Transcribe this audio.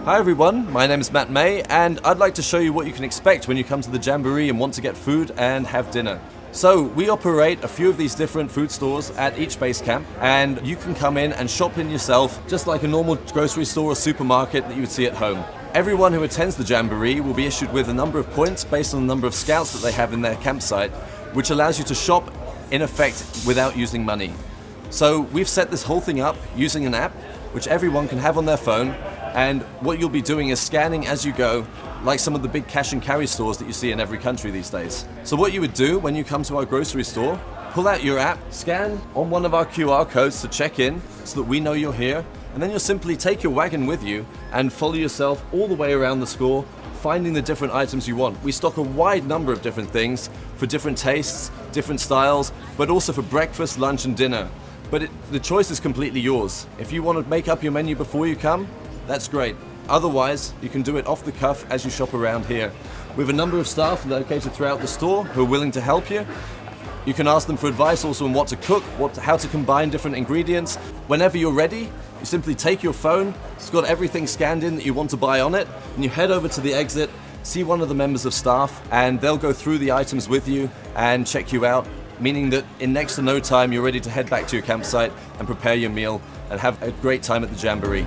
Hi everyone, my name is Matt May and I'd like to show you what you can expect when you come to the Jamboree and want to get food and have dinner. So we operate a few of these different food stores at each base camp, and you can come in and shop in yourself just like a normal grocery store or supermarket that you would see at home. Everyone who attends the Jamboree will be issued with a number of points based on the number of scouts that they have in their campsite, which allows you to shop in effect without using money. So we've set this whole thing up using an app which everyone can have on their phone, and what you'll be doing is scanning as you go, like some of the big cash and carry stores that you see in every country these days. So what you would do when you come to our grocery store, pull out your app, scan on one of our QR codes to check in so that we know you're here, and then you'll simply take your wagon with you and follow yourself all the way around the store, finding the different items you want. We stock a wide number of different things for different tastes, different styles, but also for breakfast, lunch and dinner. But the choice is completely yours. If you want to make up your menu before you come, that's great. Otherwise, you can do it off the cuff as you shop around here. We have a number of staff located throughout the store who are willing to help you. You can ask them for advice also on what to cook, how to combine different ingredients. Whenever you're ready, you simply take your phone, it's got everything scanned in that you want to buy on it, and you head over to the exit, see one of the members of staff, and they'll go through the items with you and check you out, meaning that in next to no time you're ready to head back to your campsite and prepare your meal and have a great time at the Jamboree.